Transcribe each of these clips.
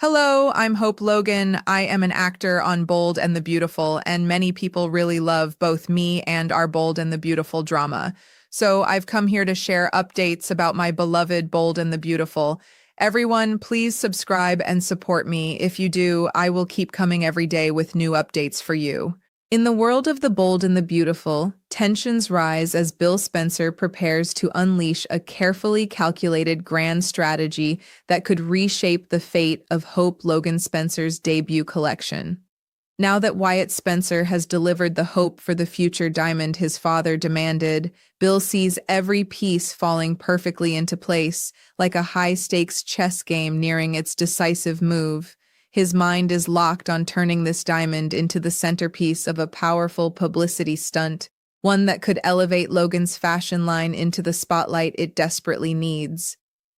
Hello, I'm Hope Logan. I am an actor on Bold and the Beautiful, and many people really love both me and our Bold and the Beautiful drama. So I've come here to share updates about my beloved Bold and the Beautiful. Everyone, please subscribe and support me. If you do, I will keep coming every day with new updates for you. In the world of the bold and the beautiful, tensions rise as Bill Spencer prepares to unleash a carefully calculated grand strategy that could reshape the fate of Hope Logan Spencer's debut collection. Now that Wyatt Spencer has delivered the hope for the future diamond his father demanded, Bill sees every piece falling perfectly into place, like a high-stakes chess game nearing its decisive move. His mind is locked on turning this diamond into the centerpiece of a powerful publicity stunt, one that could elevate Logan's fashion line into the spotlight it desperately needs.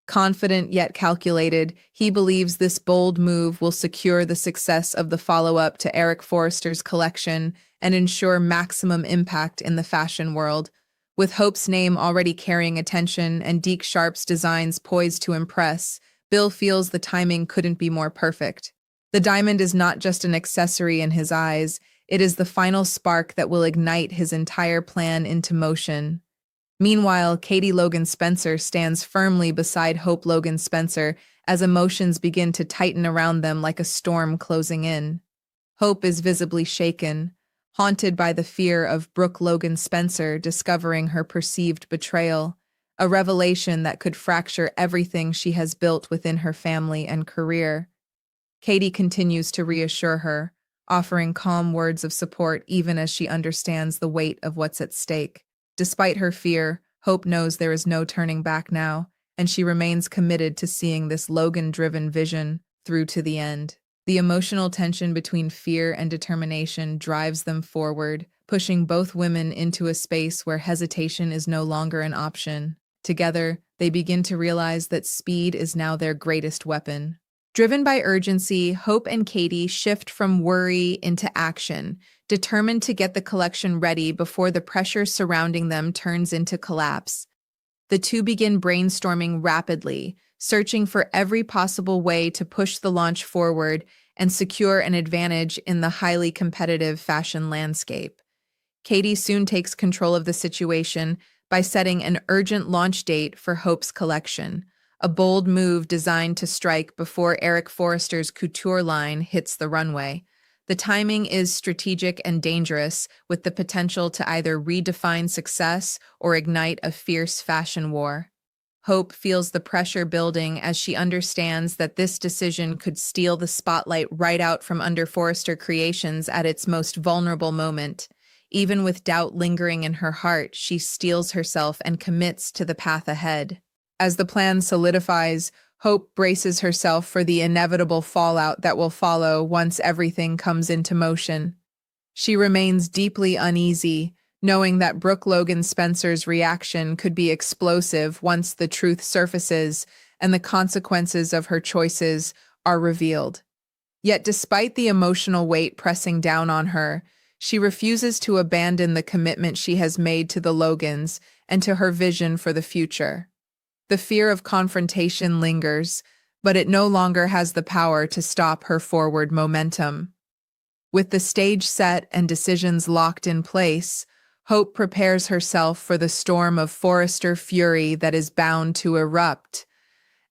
Confident yet calculated, he believes this bold move will secure the success of the follow-up to Eric Forrester's collection and ensure maximum impact in the fashion world. With Hope's name already carrying attention and Deke Sharp's designs poised to impress, Bill feels the timing couldn't be more perfect. The diamond is not just an accessory in his eyes, it is the final spark that will ignite his entire plan into motion. Meanwhile, Katie Logan Spencer stands firmly beside Hope Logan Spencer as emotions begin to tighten around them like a storm closing in. Hope is visibly shaken, haunted by the fear of Brooke Logan Spencer discovering her perceived betrayal, a revelation that could fracture everything she has built within her family and career. Katie continues to reassure her, offering calm words of support even as she understands the weight of what's at stake. Despite her fear, Hope knows there is no turning back now, and she remains committed to seeing this Logan-driven vision through to the end. The emotional tension between fear and determination drives them forward, pushing both women into a space where hesitation is no longer an option. Together, they begin to realize that speed is now their greatest weapon. Driven by urgency, Hope and Katie shift from worry into action, determined to get the collection ready before the pressure surrounding them turns into collapse. The two begin brainstorming rapidly, searching for every possible way to push the launch forward and secure an advantage in the highly competitive fashion landscape. Katie soon takes control of the situation by setting an urgent launch date for Hope's collection, a bold move designed to strike before Eric Forrester's couture line hits the runway. The timing is strategic and dangerous, with the potential to either redefine success or ignite a fierce fashion war. Hope feels the pressure building as she understands that this decision could steal the spotlight right out from under Forrester Creations at its most vulnerable moment. Even with doubt lingering in her heart, she steels herself and commits to the path ahead. As the plan solidifies, Hope braces herself for the inevitable fallout that will follow once everything comes into motion. She remains deeply uneasy, knowing that Brooke Logan Spencer's reaction could be explosive once the truth surfaces and the consequences of her choices are revealed. Yet despite the emotional weight pressing down on her, she refuses to abandon the commitment she has made to the Logans and to her vision for the future. The fear of confrontation lingers, but it no longer has the power to stop her forward momentum. With the stage set and decisions locked in place, Hope prepares herself for the storm of Forrester fury that is bound to erupt.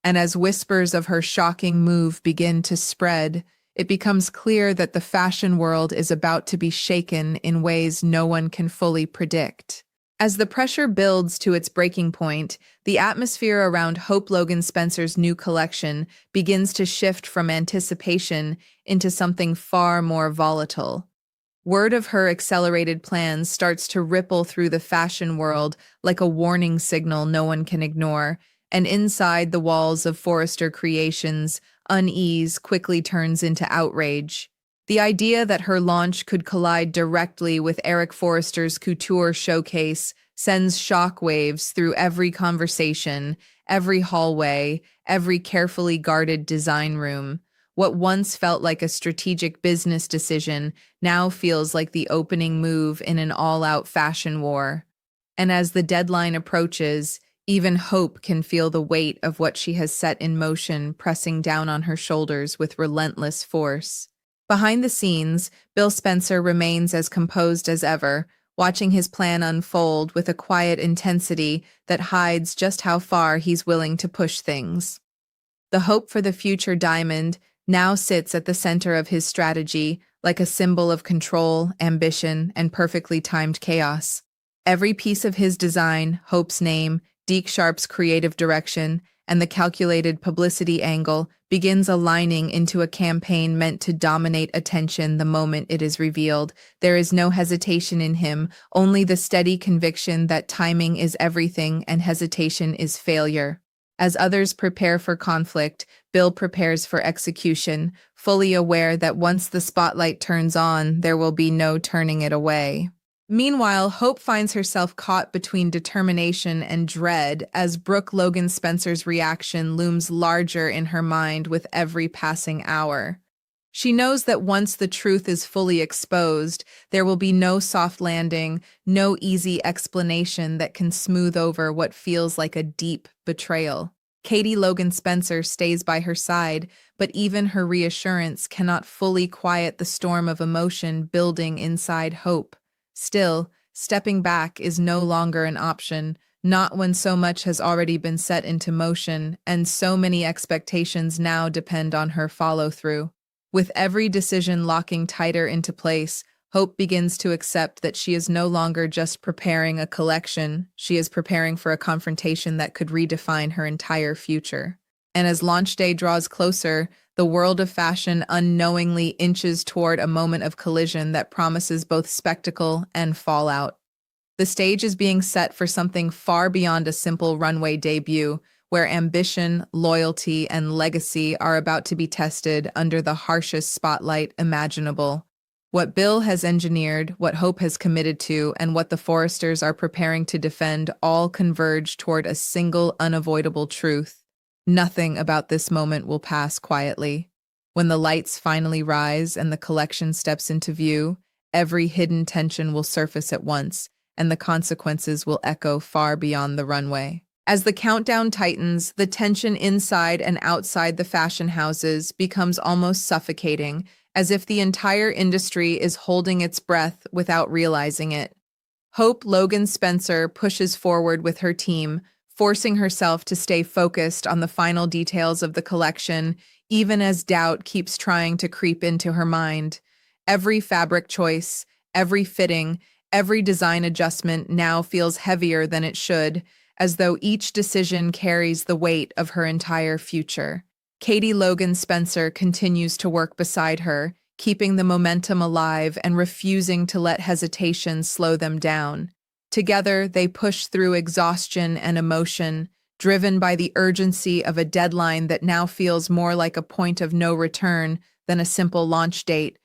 And as whispers of her shocking move begin to spread, it becomes clear that the fashion world is about to be shaken in ways no one can fully predict. As the pressure builds to its breaking point, the atmosphere around Hope Logan Spencer's new collection begins to shift from anticipation into something far more volatile. Word of her accelerated plans starts to ripple through the fashion world like a warning signal no one can ignore, and inside the walls of Forrester Creations, unease quickly turns into outrage. The idea that her launch could collide directly with Eric Forrester's couture showcase sends shockwaves through every conversation, every hallway, every carefully guarded design room. What once felt like a strategic business decision now feels like the opening move in an all-out fashion war. And as the deadline approaches, Even Hope can feel the weight of what she has set in motion pressing down on her shoulders with relentless force. Behind the scenes, Bill Spencer remains as composed as ever, watching his plan unfold with a quiet intensity that hides just how far he's willing to push things. The hope for the future diamond now sits at the center of his strategy, like a symbol of control, ambition, and perfectly timed chaos. Every piece of his design, Hope's name, Deke Sharp's creative direction, and the calculated publicity angle begins aligning into a campaign meant to dominate attention the moment it is revealed. There is no hesitation in him, only the steady conviction that timing is everything and hesitation is failure. As others prepare for conflict, Bill prepares for execution, fully aware that once the spotlight turns on, there will be no turning it away. Meanwhile, Hope finds herself caught between determination and dread as Logan Spencer's reaction looms larger in her mind with every passing hour. She knows that once the truth is fully exposed, there will be no soft landing, no easy explanation that can smooth over what feels like a deep betrayal. Logan Spencer stays by her side, but even her reassurance cannot fully quiet the storm of emotion building inside Hope. Still, stepping back is no longer an option, not when so much has already been set into motion and so many expectations now depend on her follow-through. With every decision locking tighter into place, Hope begins to accept that she is no longer just preparing a collection, she is preparing for a confrontation that could redefine her entire future. And as launch day draws closer, the world of fashion unknowingly inches toward a moment of collision that promises both spectacle and fallout. The stage is being set for something far beyond a simple runway debut, where ambition, loyalty, and legacy are about to be tested under the harshest spotlight imaginable. What Bill has engineered, what Hope has committed to, and what the Forresters are preparing to defend all converge toward a single unavoidable truth. Nothing about this moment will pass quietly. When the lights finally rise and the collection steps into view, every hidden tension will surface at once, and the consequences will echo far beyond the runway. As the countdown tightens, the tension inside and outside the fashion houses becomes almost suffocating, as if the entire industry is holding its breath without realizing it. Hope Logan Spencer pushes forward with her team, forcing herself to stay focused on the final details of the collection, even as doubt keeps trying to creep into her mind. Every fabric choice, every fitting, every design adjustment now feels heavier than it should, as though each decision carries the weight of her entire future. Logan Spencer continues to work beside her, keeping the momentum alive and refusing to let hesitation slow them down. Together, they push through exhaustion and emotion, driven by the urgency of a deadline that now feels more like a point of no return than a simple launch date.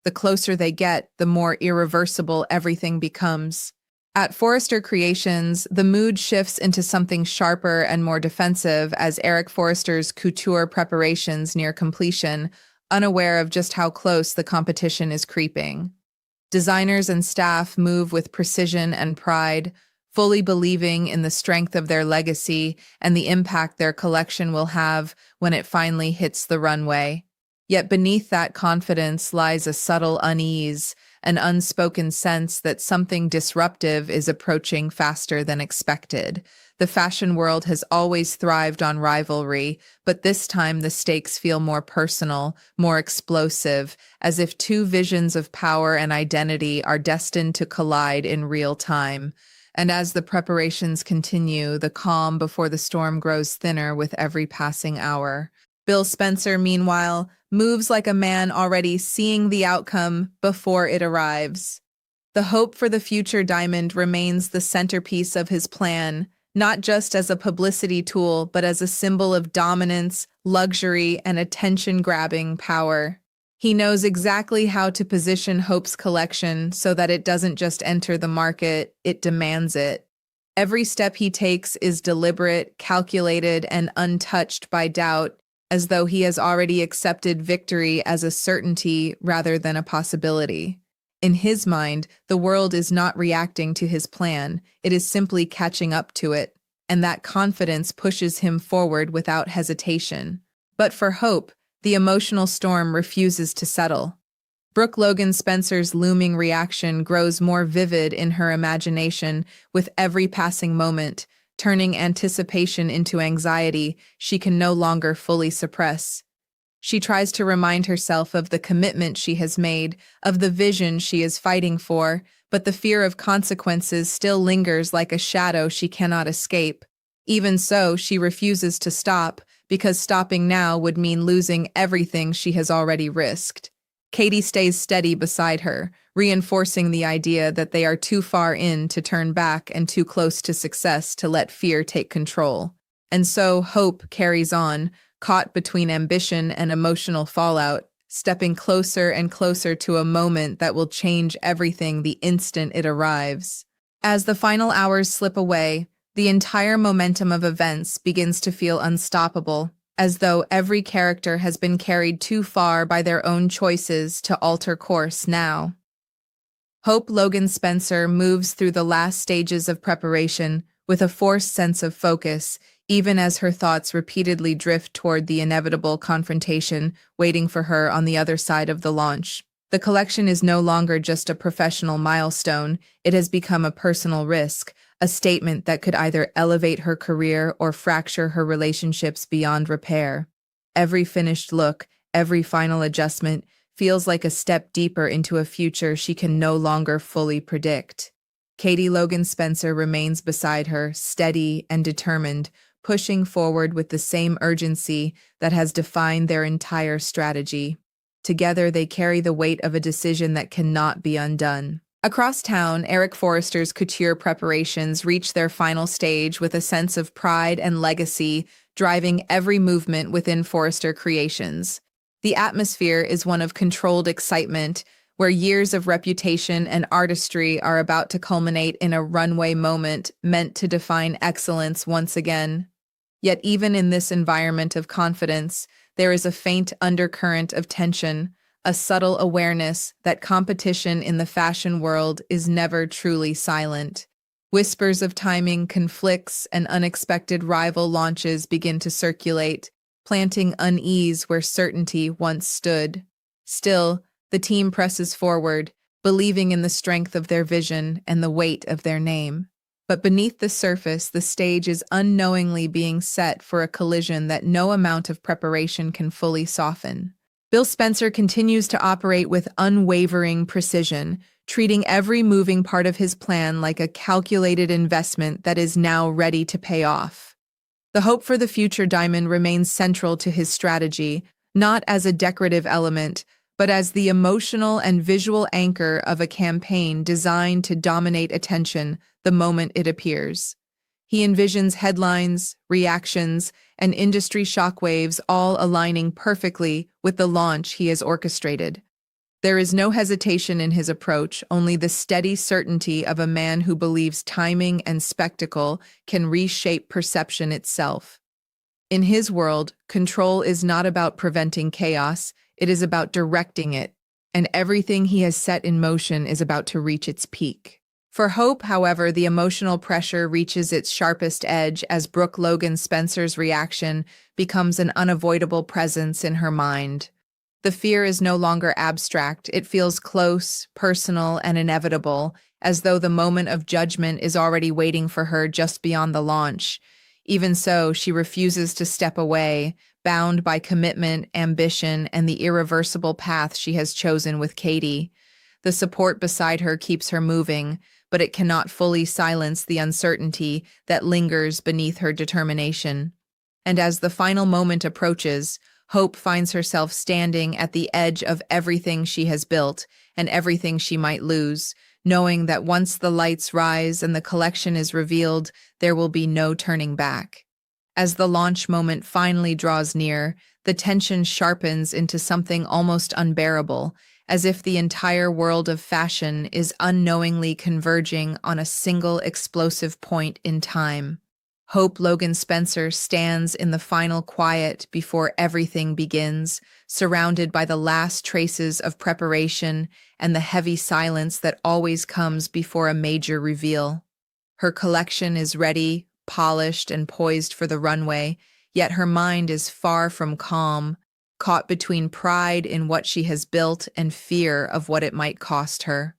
The closer they get, the more irreversible everything becomes. At Forrester Creations, the mood shifts into something sharper and more defensive as Eric Forrester's couture preparations near completion, unaware of just how close the competition is creeping. Designers and staff move with precision and pride, fully believing in the strength of their legacy and the impact their collection will have when it finally hits the runway. Yet beneath that confidence lies a subtle unease, an unspoken sense that something disruptive is approaching faster than expected. The fashion world has always thrived on rivalry, but this time the stakes feel more personal, more explosive, as if two visions of power and identity are destined to collide in real time. And as the preparations continue, the calm before the storm grows thinner with every passing hour. Bill Spencer, meanwhile, moves like a man already seeing the outcome before it arrives. The hope for the future diamond remains the centerpiece of his plan, not just as a publicity tool, but as a symbol of dominance, luxury, and attention-grabbing power. He knows exactly how to position Hope's collection so that it doesn't just enter the market, it demands it. Every step he takes is deliberate, calculated, and untouched by doubt, as though he has already accepted victory as a certainty rather than a possibility. In his mind, the world is not reacting to his plan, it is simply catching up to it. and that confidence pushes him forward without hesitation. But for Hope, the emotional storm refuses to settle. Brooke Logan Spencer's looming reaction grows more vivid in her imagination with every passing moment, turning anticipation into anxiety she can no longer fully suppress. She tries to remind herself of the commitment she has made, of the vision she is fighting for, but the fear of consequences still lingers like a shadow she cannot escape. Even so, she refuses to stop, because stopping now would mean losing everything she has already risked. Katie stays steady beside her, reinforcing the idea that they are too far in to turn back and too close to success to let fear take control. And so Hope carries on, caught between ambition and emotional fallout, stepping closer and closer to a moment that will change everything the instant it arrives. As the final hours slip away, the entire momentum of events begins to feel unstoppable, as though every character has been carried too far by their own choices to alter course now. Hope Logan Spencer moves through the last stages of preparation with a forced sense of focus, even as her thoughts repeatedly drift toward the inevitable confrontation waiting for her on the other side of the launch. The collection is no longer just a professional milestone, it has become a personal risk, a statement that could either elevate her career or fracture her relationships beyond repair. Every finished look, every final adjustment, feels like a step deeper into a future she can no longer fully predict. Katie Logan Spencer remains beside her, steady and determined, pushing forward with the same urgency that has defined their entire strategy. Together, they carry the weight of a decision that cannot be undone. Across town, Eric Forrester's couture preparations reach their final stage with a sense of pride and legacy driving every movement within Forrester Creations. The atmosphere is one of controlled excitement, where years of reputation and artistry are about to culminate in a runway moment meant to define excellence once again. Yet even in this environment of confidence, there is a faint undercurrent of tension, a subtle awareness that competition in the fashion world is never truly silent. Whispers of timing conflicts and unexpected rival launches begin to circulate, planting unease where certainty once stood. Still, the team presses forward, believing in the strength of their vision and the weight of their name. But beneath the surface, the stage is unknowingly being set for a collision that no amount of preparation can fully soften. Bill Spencer continues to operate with unwavering precision, treating every moving part of his plan like a calculated investment that is now ready to pay off. The hope for the future diamond remains central to his strategy, not as a decorative element, but as the emotional and visual anchor of a campaign designed to dominate attention the moment it appears. He envisions headlines, reactions, and industry shockwaves all aligning perfectly with the launch he has orchestrated. There is no hesitation in his approach, only the steady certainty of a man who believes timing and spectacle can reshape perception itself. In his world, control is not about preventing chaos, it is about directing it, and everything he has set in motion is about to reach its peak. For Hope, however, the emotional pressure reaches its sharpest edge as Brooke Logan Spencer's reaction becomes an unavoidable presence in her mind. The fear is no longer abstract, it feels close, personal, and inevitable, as though the moment of judgment is already waiting for her just beyond the launch. Even so, she refuses to step away, bound by commitment, ambition, and the irreversible path she has chosen with Katie. The support beside her keeps her moving, but it cannot fully silence the uncertainty that lingers beneath her determination. And as the final moment approaches, Hope finds herself standing at the edge of everything she has built and everything she might lose, knowing that once the lights rise and the collection is revealed, there will be no turning back. As the launch moment finally draws near, the tension sharpens into something almost unbearable, as if the entire world of fashion is unknowingly converging on a single explosive point in time. Hope Logan Spencer stands in the final quiet before everything begins, surrounded by the last traces of preparation and the heavy silence that always comes before a major reveal. Her collection is ready, polished and poised for the runway, yet her mind is far from calm, caught between pride in what she has built and fear of what it might cost her.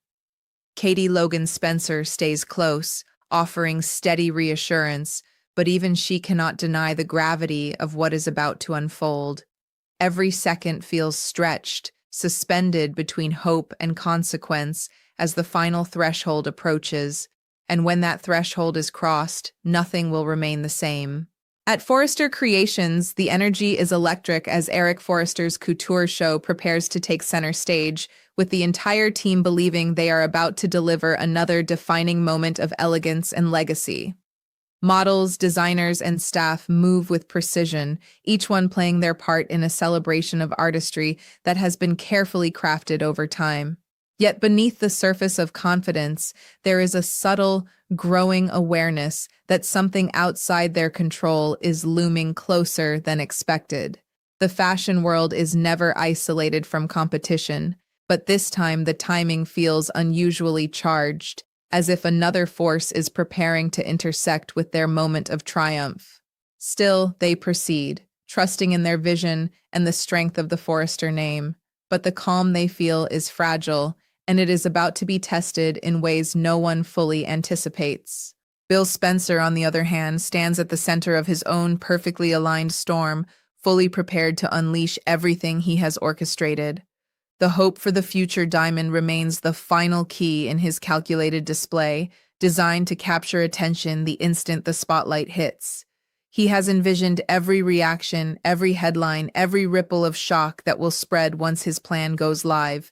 Katie Logan Spencer stays close, offering steady reassurance, but even she cannot deny the gravity of what is about to unfold. Every second feels stretched, suspended between hope and consequence as the final threshold approaches, and when that threshold is crossed, nothing will remain the same. At Forrester Creations, the energy is electric as Eric Forrester's couture show prepares to take center stage, with the entire team believing they are about to deliver another defining moment of elegance and legacy. Models, designers, and staff move with precision, each one playing their part in a celebration of artistry that has been carefully crafted over time. Yet beneath the surface of confidence, there is a subtle, growing awareness that something outside their control is looming closer than expected. The fashion world is never isolated from competition, but this time the timing feels unusually charged, as if another force is preparing to intersect with their moment of triumph. Still, they proceed, trusting in their vision and the strength of the Forrester name. But the calm they feel is fragile, and it is about to be tested in ways no one fully anticipates. Bill Spencer, on the other hand, stands at the center of his own perfectly aligned storm, fully prepared to unleash everything he has orchestrated. The hope for the future diamond remains the final key in his calculated display, designed to capture attention the instant the spotlight hits. He has envisioned every reaction, every headline, every ripple of shock that will spread once his plan goes live.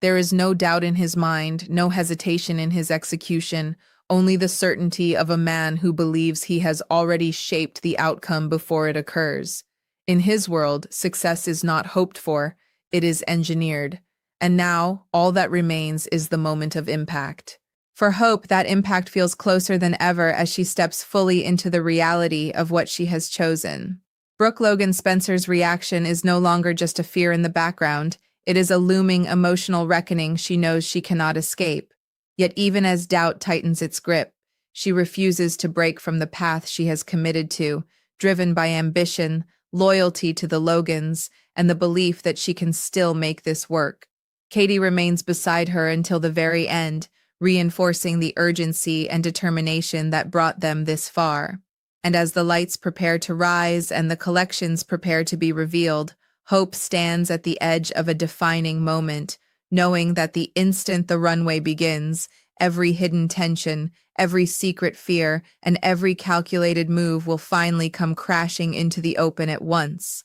There is no doubt in his mind, no hesitation in his execution, only the certainty of a man who believes he has already shaped the outcome before it occurs. In his world, success is not hoped for, it is engineered. And now, all that remains is the moment of impact. For Hope, that impact feels closer than ever as she steps fully into the reality of what she has chosen. Brooke Logan Spencer's reaction is no longer just a fear in the background. It is a looming emotional reckoning she knows she cannot escape. Yet even as doubt tightens its grip, she refuses to break from the path she has committed to, driven by ambition, loyalty to the Logans, and the belief that she can still make this work. Katie remains beside her until the very end, reinforcing the urgency and determination that brought them this far. And as the lights prepare to rise and the collections prepare to be revealed, Hope stands at the edge of a defining moment, knowing that the instant the runway begins, every hidden tension, every secret fear, and every calculated move will finally come crashing into the open at once.